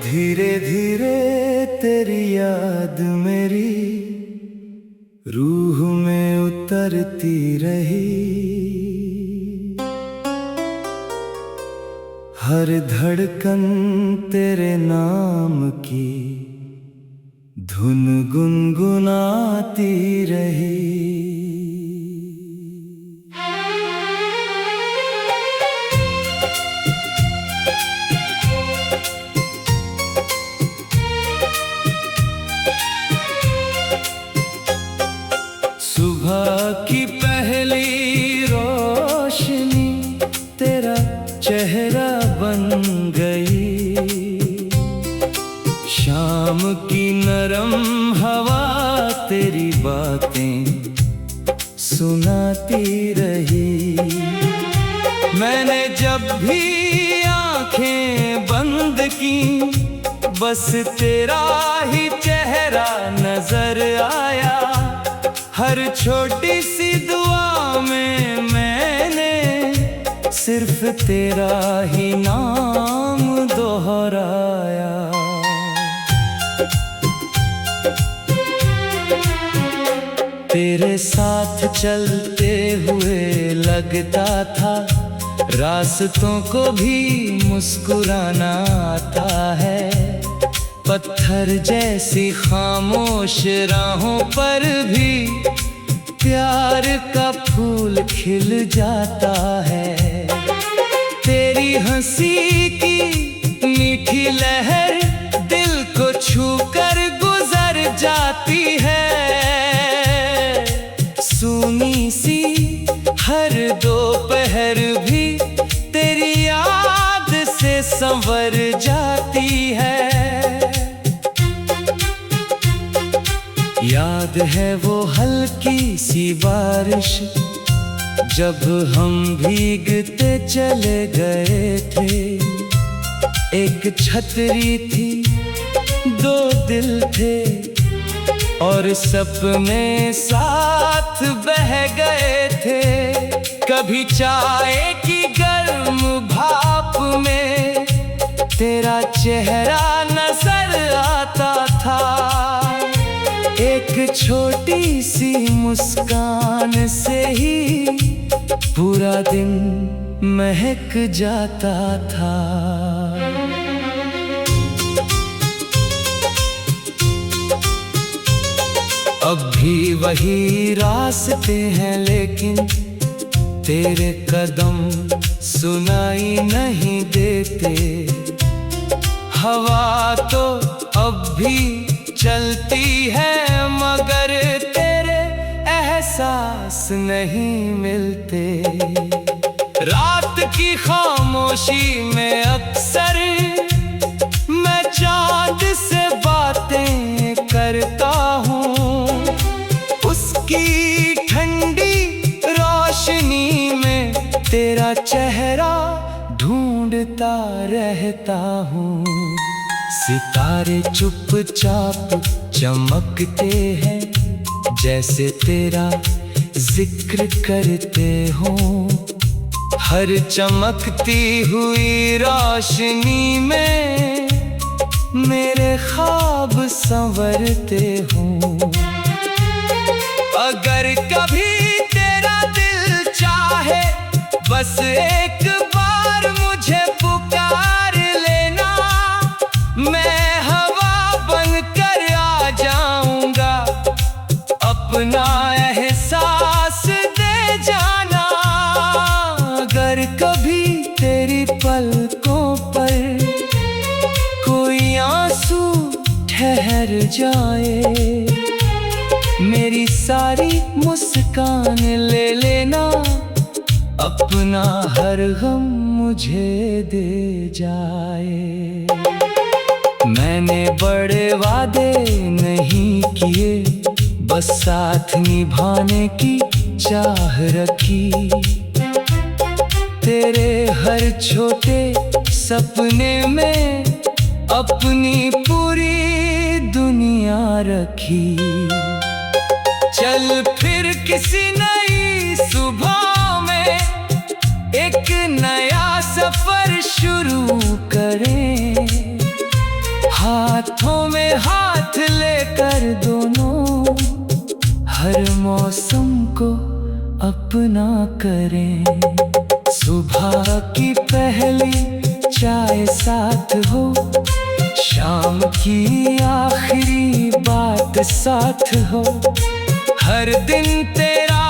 धीरे धीरे तेरी याद मेरी रूह में उतरती रही। हर धड़कन तेरे नाम की धुन गुनगुनाती रही। सुबह की पहली रोशनी तेरा चेहरा बन गई। शाम की नरम हवा तेरी बातें सुनाती रही। मैंने जब भी आंखें बंद की बस तेरा ही चेहरा नजर आया। हर छोटी सी दुआ में मैंने सिर्फ तेरा ही नाम दोहराया। तेरे साथ चलते हुए लगता था रास्तों को भी मुस्कुराना आता है। पत्थर जैसी खामोश राहों पर भी प्यार का फूल खिल जाता है। तेरी हंसी की मीठी लहर दिल को छूकर गुजर जाती है। सूनी सी हर दोपहर भी तेरी याद से संवर जाती है। याद है वो हल्की सी बारिश जब हम भीगते चले गए थे। एक छतरी थी, दो दिल थे और सपने साथ बह गए थे। कभी चाय की गर्म भाप में तेरा चेहरा नजर आता था। एक छोटी सी मुस्कान से ही पूरा दिन महक जाता था। अब भी वही रास्ते हैं लेकिन तेरे कदम सुनाई नहीं देते। हवा तो अब भी चलती है मगर तेरे एहसास नहीं मिलते। रात की खामोशी में अक्सर मैं चाँद से बातें करता हूँ। उसकी ठंडी रोशनी में तेरा चेहरा ढूंढता रहता हूँ। सितारे चुपचाप चमकते हैं जैसे तेरा जिक्र करते हो। हर चमकती हुई रोशनी में मेरे ख्वाब संवरते हो। अगर कभी तेरा दिल चाहे बस एक बार मुझे पुकार लेना। मैं हवा बनकर आ जाऊंगा, अपना एहसास दे जाना। अगर कभी तेरी पलकों पर कोई आंसू ठहर जाए, मेरी सारी मुस्कान ले लेना। अपना हर गम मुझे दे जाए। मैंने बड़े वादे नहीं किए, बस साथ निभाने की चाह रखी। तेरे हर छोटे सपने में अपनी पूरी दुनिया रखी। चल फिर किसी नई सुबह में एक नया सफर शुरू करें। कर दोनों हर मौसम को अपना करें। सुबह की पहली चाय साथ हो, शाम की आखिरी बात साथ हो। हर दिन तेरा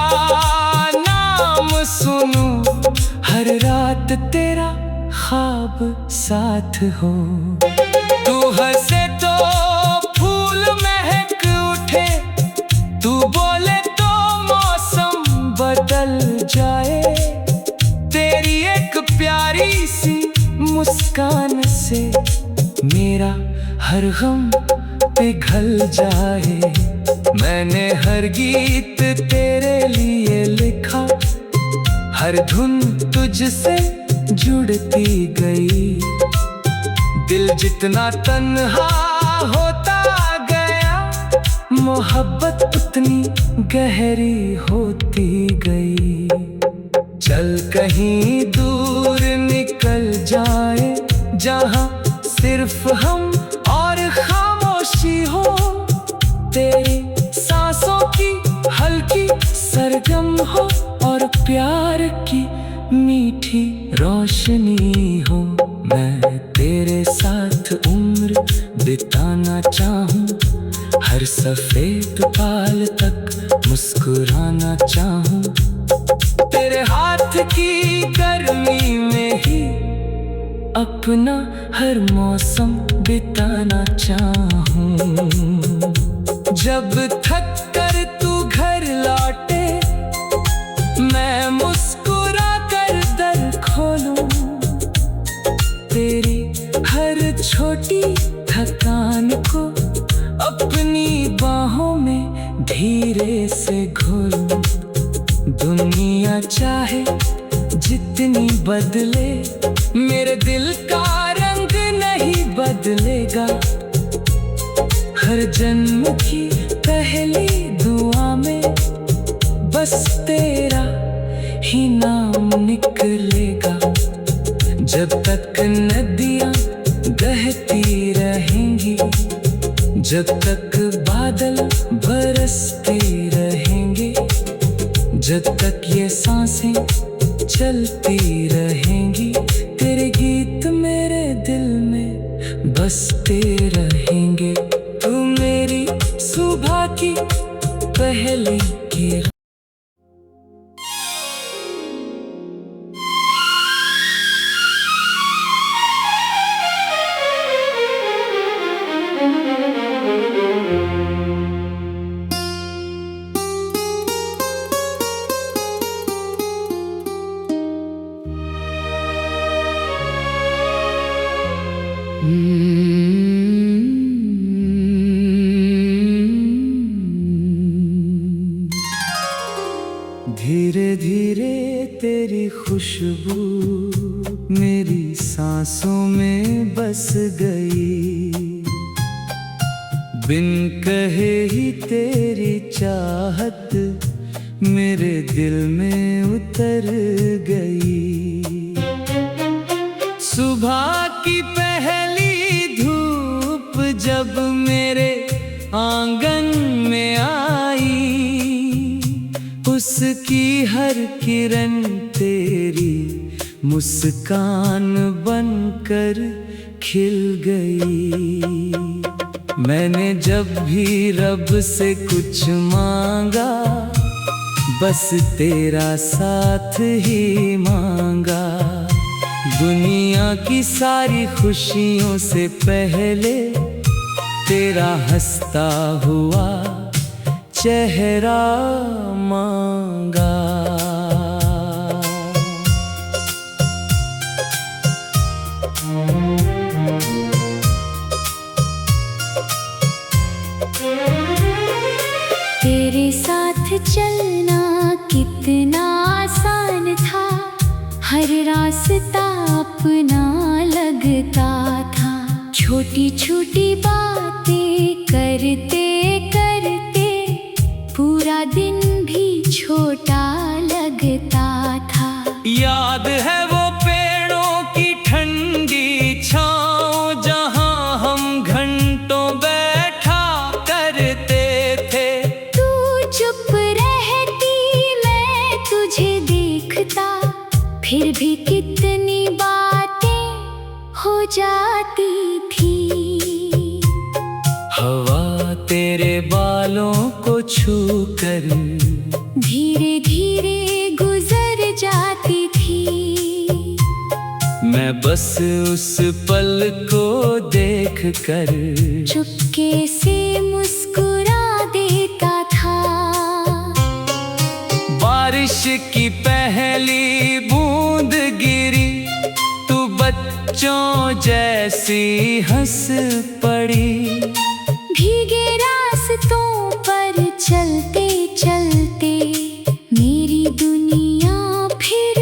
नाम सुनूं, हर रात तेरा ख्वाब साथ हो। तू हंसे तो फूल महक उठे, तू बोले तो मौसम बदल जाए। तेरी एक प्यारी सी मुस्कान से मेरा हर गम पिघल जाए। मैंने हर गीत तेरे लिए लिखा, हर धुन तुझसे जुड़ती गई। दिल जितना तन्हा होता गया, मोहब्बत उतनी गहरी होती गई। चल कहीं दूर निकल जाए, जहां सिर्फ हम और खामोशी हो। तेरी सांसों की हल्की सरगम हो और प्यार की मीठी रोशनी हो। मैं तेरे साथ उम्र बिताना चाहूं, हर सफेद बाल तक मुस्कुराना चाहूं। तेरे हाथ की गर्मी में ही अपना हर मौसम बिताना चाहूं। जब थक कर तू घर लौटे, मैं मुस्कुरा कर दर खोलूं। तेरी हर छोटी थकान को अपनी बाहों में धीरे से घोलूं। दुनिया चाहे जितनी बदले, मेरे दिल का रंग नहीं बदलेगा। हर जन्म की पहली दुआ में बस तेरा ही नाम निकलेगा। जब तक नदियां बहती रहेंगी, जब तक बादल बरसते रहेंगे, जब तक ये सांसें चलती रहेंगी, तेरे गीत मेरे दिल में बसते रहेंगे। तू मेरी सुबह की पहली किरण। धीरे धीरे तेरी खुशबू मेरी सांसों में बस गई। बिन कहे ही तेरी चाहत मेरे दिल में उतर गई। सुबह की पहली धूप जब मेरे आंगन में आई, उसकी हर किरण तेरी मुस्कान बनकर खिल गई। मैंने जब भी रब से कुछ मांगा, बस तेरा साथ ही मांगा। दुनिया की सारी खुशियों से पहले तेरा हंसता हुआ चेहरा मांगा। तेरे साथ चलना कितना आसान था, हर रास्ता अपना लगता था। छोटी छोटी बातें करते करते पूरा दिन भी छोटा लगता था। याद है वो पेड़ों की ठंडी छाँव, जहाँ हम घंटों बैठा कर फिर भी कितनी बातें हो जाती थी। हवा तेरे बालों को छू कर धीरे धीरे गुजर जाती थी। मैं बस उस पल को देख कर चुपके से मुस्कुरा देता था। बारिश की पहली बूंद गिरी, तू बच्चों जैसी हंस पड़ी। भीगे रास्तों पर चलते चलते मेरी दुनिया फिर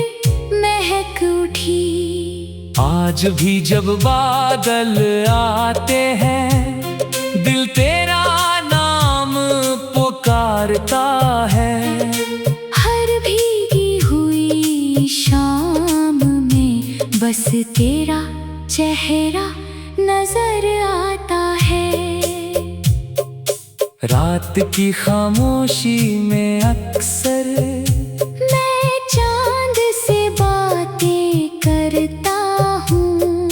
महक उठी। आज भी जब बादल आते हैं, दिल तेरा नाम पुकारता है। हर भीगी हुई शाम में बस तेरा चेहरा नजर आता है। रात की खामोशी में अक्सर मैं चांद से बातें करता हूँ।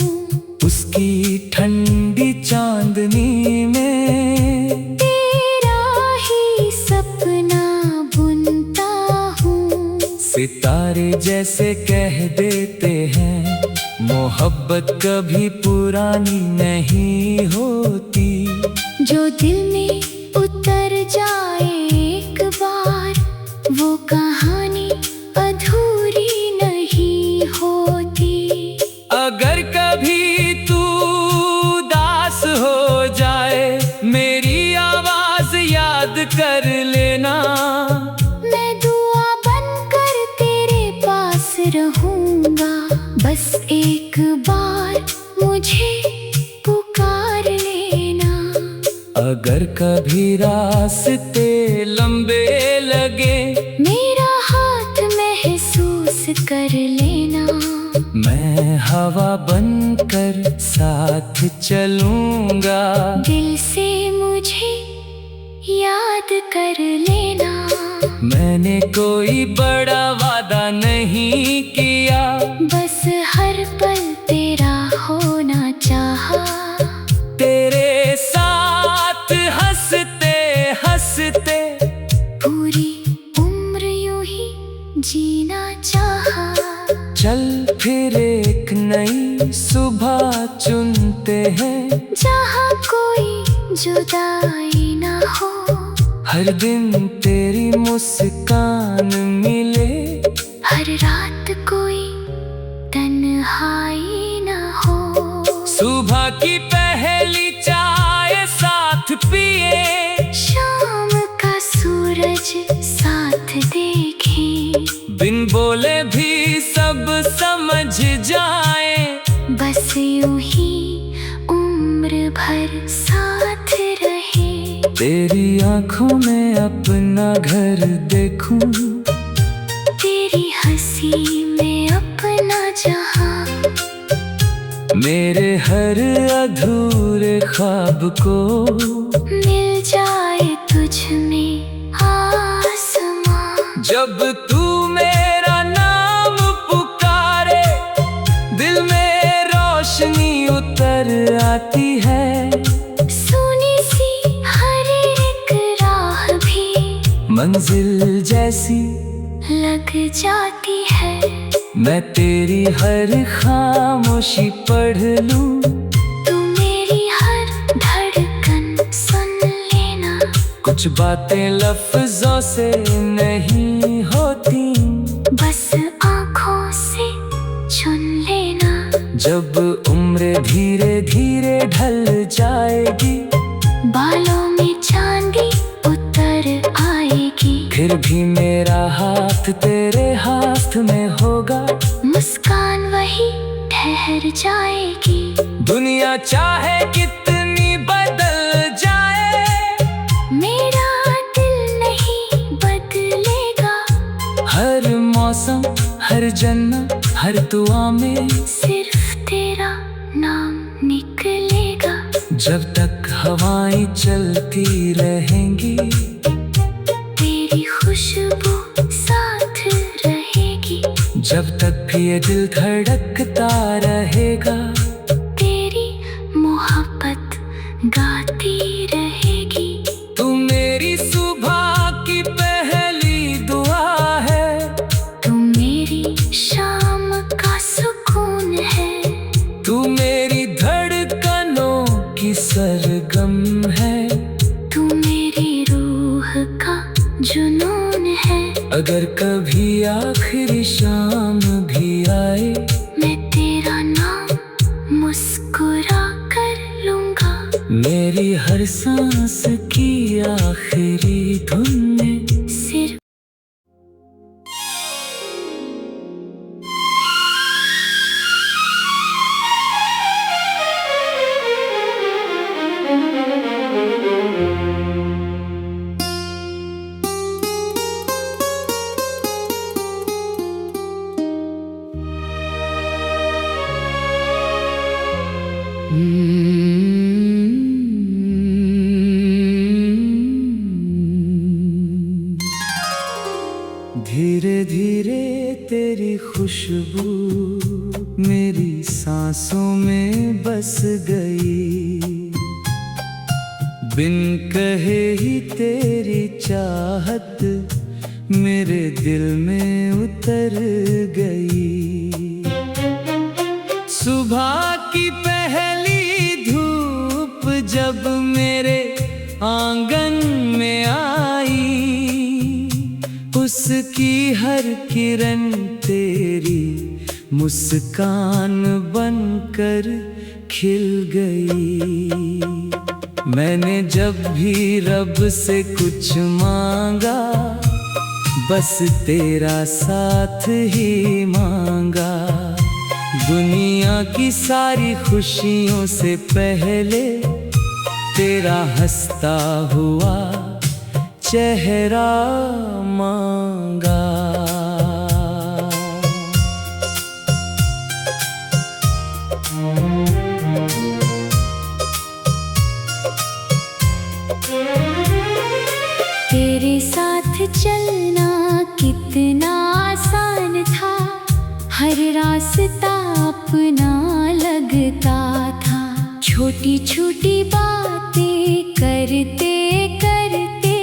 उसकी ठंडी चांदनी में तेरा ही सपना बुनता हूँ। सितारे जैसे कह देते हैं, मोहब्बत कभी पुरानी नहीं होती। जो दिल में उतर जाए एक बार, वो कहानी अधूरी नहीं होती। अगर कभी तू उदास हो जाए, मेरी आवाज याद कर लेना। मैं दुआ बनकर तेरे पास रहूंगा। बस एक बार मुझे पुकार लेना। अगर कभी रास्ते लंबे लगे, मेरा हाथ महसूस कर लेना। मैं हवा बनकर साथ चलूंगा। दिल से मुझे याद कर लेना। मैंने कोई बड़ा वादा नहीं किया, बस हर पल तेरा होना चाहा। तेरे साथ हंसते हंसते पूरी उम्र यूं ही जीना चाहा। चल फिर एक नई सुबह चुनते हैं, जहाँ कोई जुदाई ना हो। हर दिन तेरी मुस्कान मिले, हर रात कोई तन्हाई ना हो। सुबह की पहली चाय साथ पिए, शाम का सूरज साथ देखें। बिन बोले भी सब समझ जाए। बस यूं ही उम्र भर साथ रहे। तेरी आंखों में अपना घर देखूं, तेरी हंसी में अपना जहां। मेरे हर अधूरे ख्वाब को मिल जाए तुझ में आसमां। जब तू मेरा नाम पुकारे, दिल में रोशनी उतर आती है। सुनी सी हर एक राह भी मंजिल जैसी लग जाती है। मैं तेरी हर खामोशी पढ़ लूं, तू मेरी हर धड़कन सुन लेना। कुछ बातें लफ्जों से नहीं होती, बस आँखों से चुन लेना। जब उम्र धीरे धीरे ढल जाएगी, बालों में चांदी उतर आएगी। फिर भी मेरा हाथ तेरे हाथ में होगा। मुस्कान वही ठहर जाएगी। दुनिया चाहे कितनी बदल जाए, मेरा दिल नहीं बदलेगा। हर मौसम हर जन्नत हर दुआ में सिर्फ तेरा नाम निकलेगा। जब तक हवाएं चलती रहेंगी, तेरी खुशबू साथ रहेगी। जब तक भी ये दिल धड़कता रहेगा, तेरी मोहब्बत गाती रहेगी। तू मेरी सुबह की पहली दुआ है, तू मेरी शाम का सुकून है। तू मेरी धड़कनों की सरगम है, तू मेरी रूह का जुनून है। अगर कभी आखिरी शाम भी आए, मैं तेरा नाम मुस्कुरा कर लूंगा। मेरी हर सांस की आखिरी धुन में सिर्फ धीरे धीरे तेरी खुशबू मेरी सांसों में बस गई, बिन कहे ही तेरी चाहत मेरे दिल में उतर गई। सुबह की पहली धूप जब मेरे आंगन में आई, उसकी हर किरण तेरी मुस्कान बनकर खिल गई। मैंने जब भी रब से कुछ मांगा, बस तेरा साथ ही मांगा। दुनिया की सारी खुशियों से पहले तेरा हंसता हुआ चेहरा मांगा। तेरे साथ चलना कितना आसान था, हर रास्ता अपना लगता था। छोटी छोटी बातें करते करते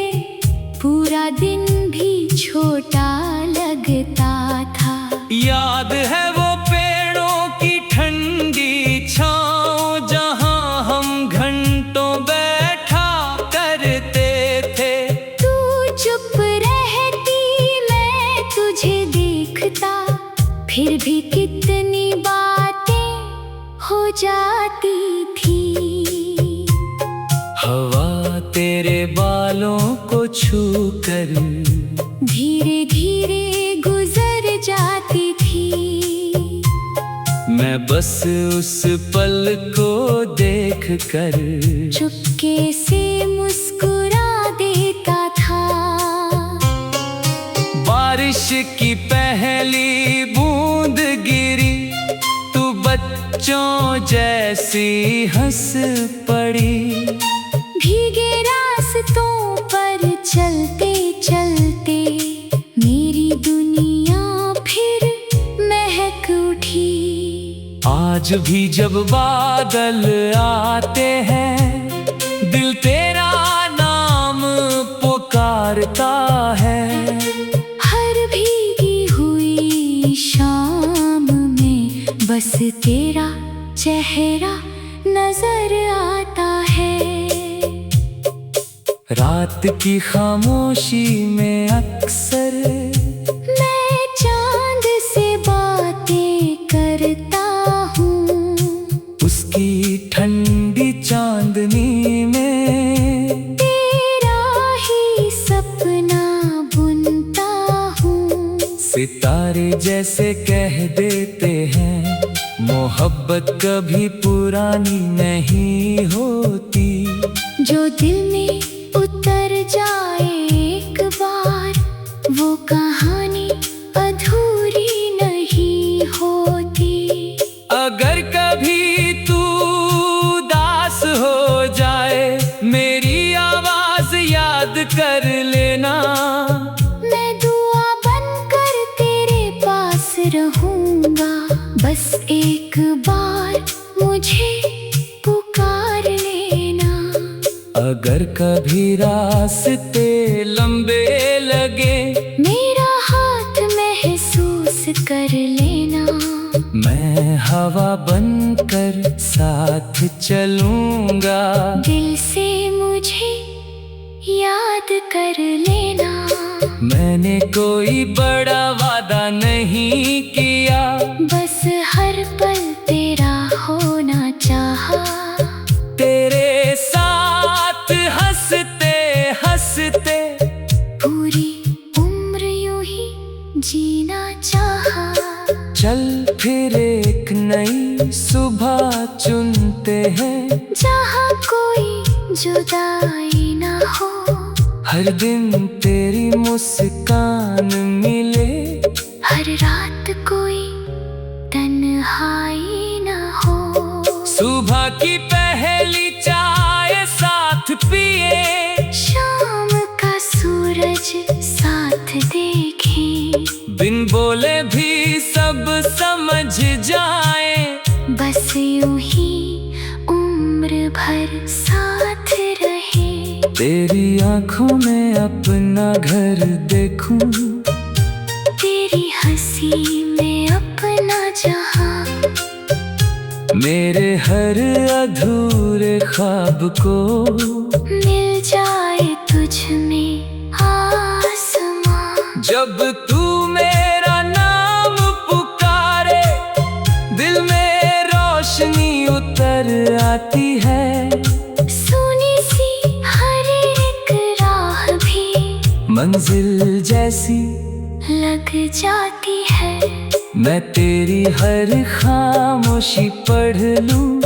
पूरा दिन भी छोटा लगता था। याद है वो पेड़ों की ठंडी छाँव, जहाँ हम घंटों बैठा करते थे। तू चुप रहती, मैं तुझे देखता, फिर भी कितनी बातें हो जाती थी। हवा तेरे बालों को छूकर धीरे धीरे गुजर जाती थी। मैं बस उस पल को देखकर चुपके से मुस्कुरा देता था। बारिश की पहली बूंद गिरी, तू बच्चों जैसी हंस पड़ी। भीगे रास्तों पर चलते चलते मेरी दुनिया फिर महक उठी। आज भी जब बादल आते हैं, दिल तेरा नाम पुकारता है। हर भीगी हुई शाम में बस तेरा चेहरा नजर आता है। रात की खामोशी में अक्सर मैं चांद से बातें करता हूँ। उसकी ठंडी चांदनी में तेरा ही सपना बुनता हूँ। सितारे जैसे कह देते हैं, मोहब्बत कभी पुरानी नहीं होती। जो दिल में उतर जाए एक बार, वो कहानी अधूरी नहीं होती। अगर कभी तू उदास हो जाए, मेरी आवाज याद कर लेना। मैं दुआ बनकर तेरे पास रहूं। कभी रास्ते लंबे लगे, मेरा हाथ महसूस कर लेना। मैं हवा बनकर साथ चलूंगा। दिल से मुझे याद कर लेना। मैंने कोई बड़ा वादा नहीं किया, बस हर पल तेरा होना चाहा। तेरे साथ हंसते हंसते पूरी उम्र यूं ही जीना चाहा। चल फिर एक नई सुबह चुनते हैं, जहाँ कोई जुदाई ना हो। हर दिन तेरी मुस्कान मिले, हर रात कोई तन्हाई ना हो। सुबह की पहली चाय साथ पिए, शाम का सूरज साथ देखें। बिन बोले भी सब समझ जाए, बस यूं ही उम्र भर साथ रहे। तेरी आंखों में अपना घर देखूं, तेरी हंसी में अपना जहां। मेरे हर अधूरे ख्वाब को मिल जाए तुझ में आसमां। जब तू मेरा नाम पुकारे, दिल में रोशनी उतर आती है। सुनी सी हर एक राह भी मंजिल जैसी लग जाती है। मैं तेरी हर खामोशी पढ़ लूं,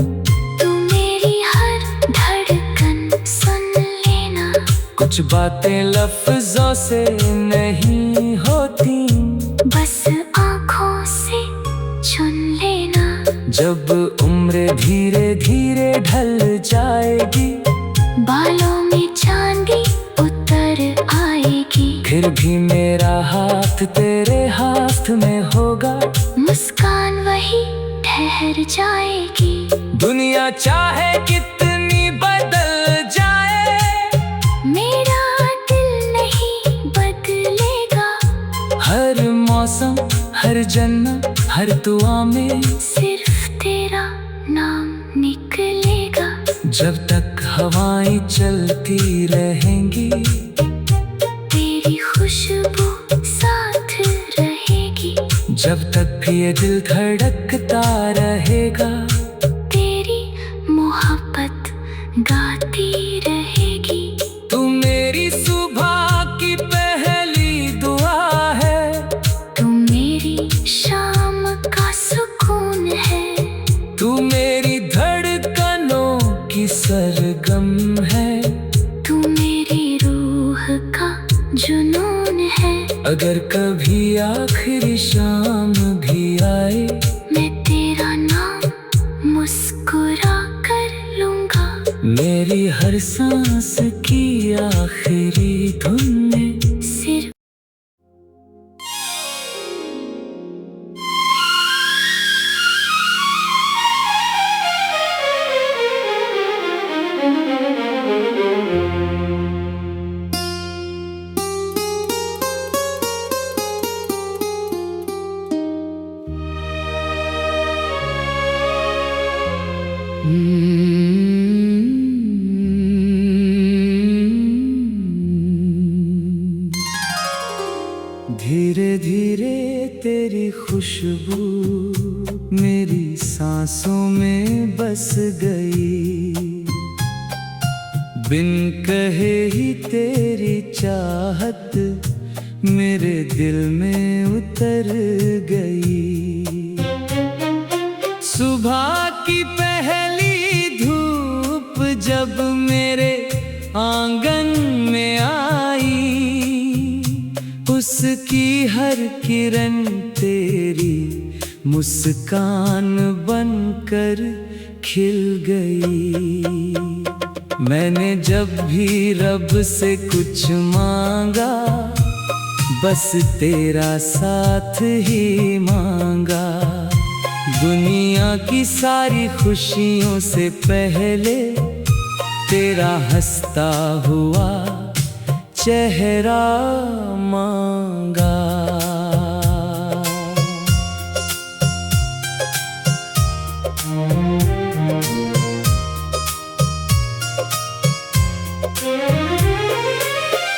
तू मेरी हर धड़कन सुन लेना। कुछ बातें लफ्जों से नहीं होती, बस आँखों से चुन लेना। जब उम्र धीरे धीरे ढल जाएगी, बालों में चांदी उतर आएगी। फिर भी मेरा हाथ तेरे हाथ में होगा। मुस्कान वही ठहर जाएगी। दुनिया चाहे कितनी बदल जाए, मेरा दिल नहीं बदलेगा। हर मौसम हर जन्नत हर दुआ में सिर्फ तेरा नाम निकलेगा। जब तक हवाएं चलती रहेंगी, तेरी खुशबू साथ रहेगी। जब तक भी ये दिल धड़कता रहेगा, तेरी मोहब्बत गाती रहेगी। तू मेरी सुबह की पहली दुआ है, तू मेरी शाम का सुकून है। तू मेरी धड़कनों की सरगम है। तू मेरी रूह का जुनून है। अगर कभी आखिरी शाम भी आए, मैं तेरा नाम मुस्कुरा कर लूंगा। मेरी हर सांस की आखिरी धुन में सिर्फ धीरे धीरे तेरी खुशबू मेरी सांसों में बस गई, बिन कहे ही तेरी चाहत मेरे दिल में उतर गई। सुबह की पहली धूप जब मेरे आंगन में आई, उसकी हर किरण तेरी मुस्कान बनकर खिल गई। मैंने जब भी रब से कुछ मांगा, बस तेरा साथ ही मांगा। दुनिया की सारी खुशियों से पहले तेरा हंसता हुआ चेहरा मांगा।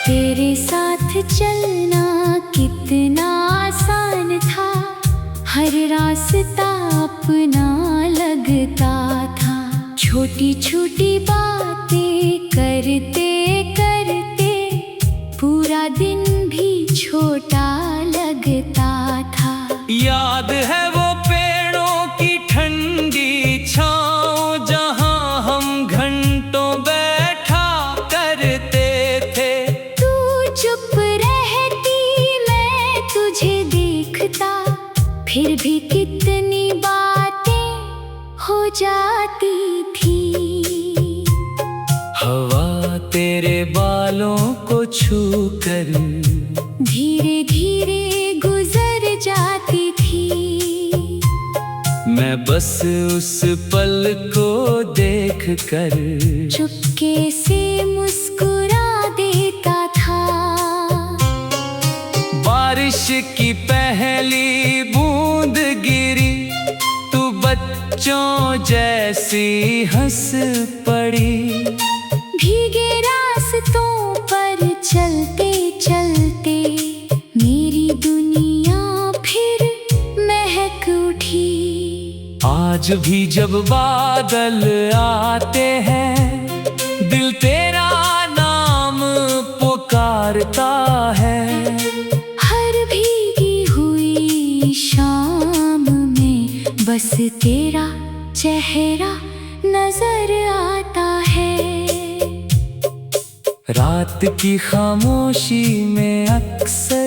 तेरे साथ चलना कितना आसान था, हर रास्ता अपना लगता था। छोटी छोटी बातें करते करते पूरा दिन भी छोटा लगता था। याद है वो पेड़ों की ठंडी छाँव, जहाँ हम घंटों बैठा करते थे। तू चुप रहती, मैं तुझे देखता, फिर भी कितनी बातें हो जाती थी। हवा तेरे बालों को छूकर धीरे धीरे गुजर जाती थी। मैं बस उस पल को देखकर चुपके से मुस्कुरा देता था। बारिश की पहली बूंद गिरी, तू बच्चों जैसी हंस पड़ी। भीगे रास्तों पर चलते चलते मेरी दुनिया फिर महक उठी। आज भी जब बादल आते हैं, दिल तेरा नाम पुकारता है। हर भीगी हुई शाम में बस तेरा चेहरा नजर आता है। रात की खामोशी में अक्सर